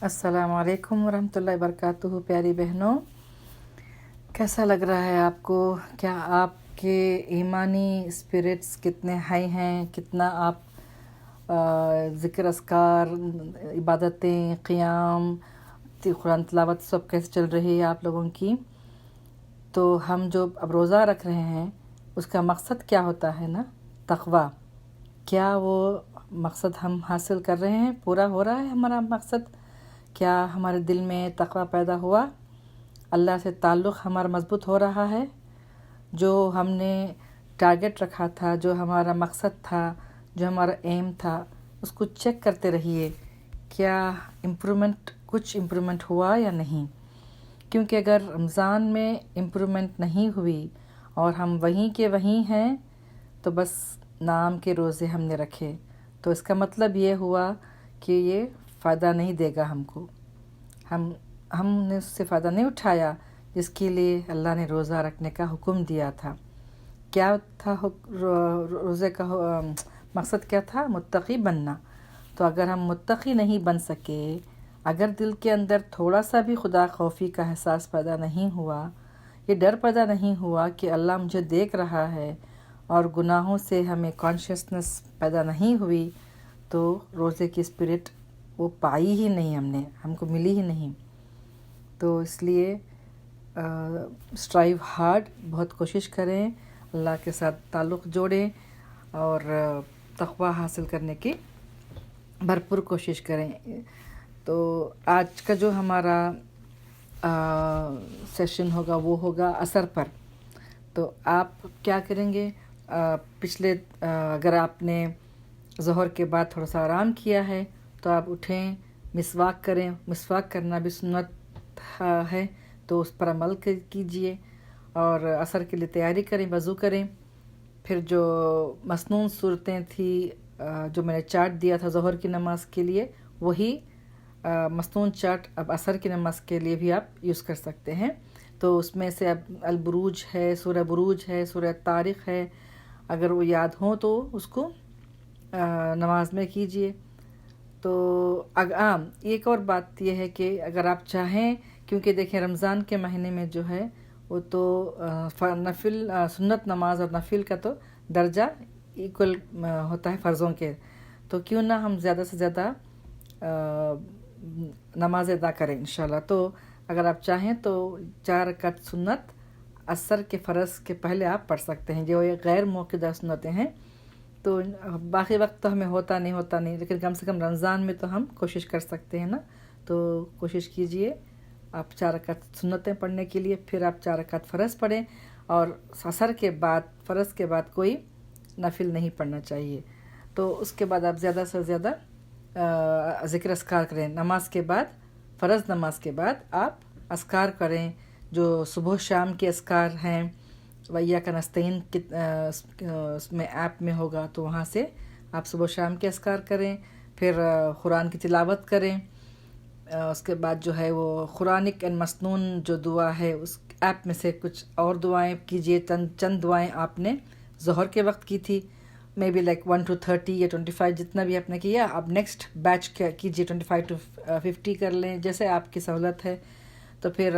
अस्सलाम वालेकुम वरहमतुल्लाहि वबरकातुहू। प्यारी बहनों, कैसा लग रहा है आपको? क्या आपके ईमानी स्पिरिट्स कितने हाई हैं? कितना आप ज़िक्र अस्कार, इबादतें, क़ियाम, कुरान तिलावत सब कैसे चल रही है आप लोगों की? तो हम जो अब रोज़ा रख रहे हैं उसका मकसद क्या होता है ना? तक़वा। क्या वो मकसद हम हासिल कर रहे हैं? पूरा हो रहा है हमारा मकसद? क्या हमारे दिल में तक़वा पैदा हुआ? अल्लाह से ताल्लुक़ हमारा मज़बूत हो रहा है? जो हमने टारगेट रखा था, जो हमारा मकसद था, जो हमारा एम था, उसको चेक करते रहिए। क्या कुछ इम्प्रूवमेंट हुआ या नहीं? क्योंकि अगर रमज़ान में इम्प्रूवमेंट नहीं हुई और हम वहीं के वहीं हैं तो बस नाम के रोज़े हमने रखे, तो इसका मतलब ये हुआ कि ये फ़ायदा नहीं देगा हमको। हमने उससे फ़ायदा नहीं उठाया जिसके लिए अल्लाह ने रोज़ा रखने का हुक्म दिया था। क्या था रोज़े का मकसद? क्या था? मुत्तक़ी बनना। तो अगर हम मुत्तक़ी नहीं बन सके, अगर दिल के अंदर थोड़ा सा भी खुदा खौफी का एहसास पैदा नहीं हुआ, ये डर पैदा नहीं हुआ कि अल्लाह मुझे देख रहा है, और गुनाहों से हमें कॉन्शियसनेस पैदा नहीं हुई, तो रोज़े की स्पिरिट वो पाई ही नहीं, हमको मिली ही नहीं। तो इसलिए स्ट्राइव हार्ड, बहुत कोशिश करें, अल्लाह के साथ ताल्लुक़ जोड़ें और तक़वा हासिल करने की भरपूर कोशिश करें। तो आज का जो हमारा सेशन होगा वो होगा असर पर। तो आप क्या करेंगे? अगर आपने ज़ोहर के बाद थोड़ा सा आराम किया है तो आप उठें, मिसवाक करें। मिसवाक करना भी सुन्नत है, तो उस पर अमल कीजिए और असर के लिए तैयारी करें, वज़ू करें। फिर जो मसनून सूरतें थी, जो मैंने चार्ट दिया था ज़ोहर की नमाज के लिए, वही मसनून चार्ट अब असर की नमाज के लिए भी आप यूज़ कर सकते हैं। तो उसमें से अब अल बुरूज है, सूरह बुरूज है, सूरह तारिक है, अगर वो याद हो तो उसको नमाज में कीजिए। तो एक और बात यह है कि अगर आप चाहें, क्योंकि देखें रमज़ान के महीने में जो है वो तो नफिल सुन्नत नमाज और नफिल का तो दर्जा इक्वल होता है फ़र्ज़ों के, तो क्यों ना हम ज़्यादा से ज़्यादा नमाज अदा करें इंशाल्लाह। तो अगर आप चाहें तो 4 रकात सुन्नत असर के फ़र्ज़ के पहले आप पढ़ सकते हैं, जो ये गैर मौक़िदा सुन्नतें हैं। तो बाकी वक्त तो हमें होता नहीं, लेकिन कम से कम रमज़ान में तो हम कोशिश कर सकते हैं ना। तो कोशिश कीजिए आप 4 रकात सुन्नतें पढ़ने के लिए, फिर आप 4 रकात फ़र्ज़ पढ़ें, और असर के बाद, फ़र्ज़ के बाद कोई नफिल नहीं पढ़ना चाहिए। तो उसके बाद आप ज़्यादा से ज़्यादा ज़िक्र अस्कार करें। नमाज के बाद, फ़र्ज़ नमाज के बाद आप अस्कार करें, जो सुबह शाम के अस्कार हैं। वैया का नस्तईन उसमें ऐप में होगा, तो वहाँ से आप सुबह शाम के अस्कार करें। फिर कुरान की तिलावत करें। उसके बाद जो है वो कुरानिक एंड मसनून जो दुआ है उस ऐप में से कुछ और दुआएं कीजिए। चंद दुआएं आपने ज़ोहर के वक्त की थी, मे बी लाइक 1 to 30 या 25, जितना भी आपने किया, आप नेक्स्ट बैच कीजिए 25 to 50 कर लें, जैसे आपकी सहूलत है। तो फिर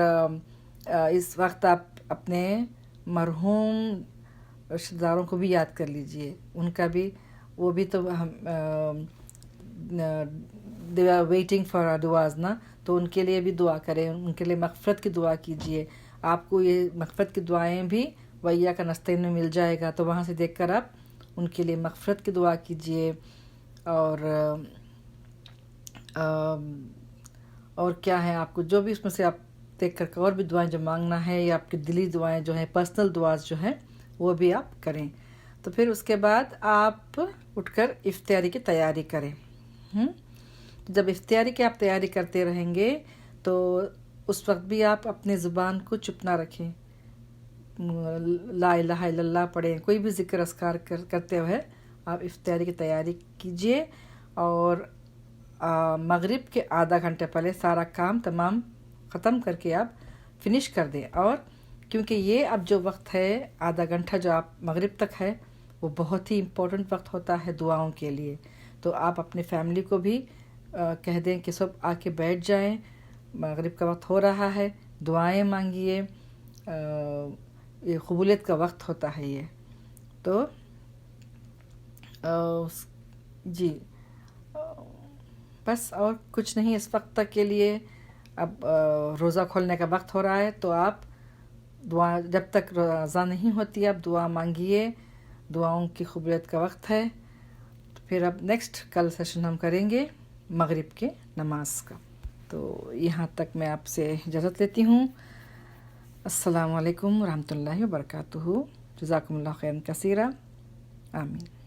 इस वक्त आप अपने मरहूम रिश्तेदारों को भी याद कर लीजिए, उनका भी, वो भी तो हम they are waiting for our दुआज़ ना, तो उनके लिए भी दुआ करें, उनके लिए मग़फ़िरत की दुआ कीजिए। आपको ये मग़फ़िरत की दुआएं भी वैया का नस्तईन में मिल जाएगा, तो वहाँ से देखकर आप उनके लिए मग़फ़िरत की दुआ कीजिए। और क्या है, आपको जो भी उसमें से आप देख कर और भी दुआएं जो मांगना है, या आपकी दिली दुआएं जो हैं, पर्सनल दुआज़ जो हैं, वो भी आप करें। तो फिर उसके बाद आप उठकर इफ्तियारी की तैयारी करें। जब इफ्तियारी की आप तैयारी करते रहेंगे तो उस वक्त भी आप अपनी ज़ुबान को चुप ना रखें, ला इलाहा इल्लल्लाह पढ़ें, कोई भी ज़िक्र अस्कार करते हुए आप इफ्तियारी की तैयारी कीजिए। और मगरिब के आधा घंटे पहले सारा काम तमाम ख़त्म करके आप फिनिश कर दें। और क्योंकि ये अब जो वक्त है, आधा घंटा जो आप मगरिब तक है, वो बहुत ही इम्पोर्टेंट वक्त होता है दुआओं के लिए। तो आप अपनी फैमिली को भी کہہ دیں کہ سب آ کے بیٹھ جائیں، مغرب کا وقت ہو رہا ہے، دعائیں مانگیے، یہ قبولیت کا وقت ہوتا ہے یہ. تو جی بس اور کچھ نہیں اس وقت تک کے لیے. اب روزہ کھولنے کا وقت ہو رہا ہے تو آپ دعا، جب تک روزہ نہیں ہوتی آپ دعا مانگیے، دعاؤں کی قبولیت کا وقت ہے. پھر اب نیکسٹ کل سیشن ہم کریں گے مغرب کے نماز کا. تو یہاں تک میں آپ سے اجازت لیتی ہوں. السلام علیکم ورحمۃ اللہ وبرکاتہ. جزاکم اللہ خیرا کثیرا. آمین.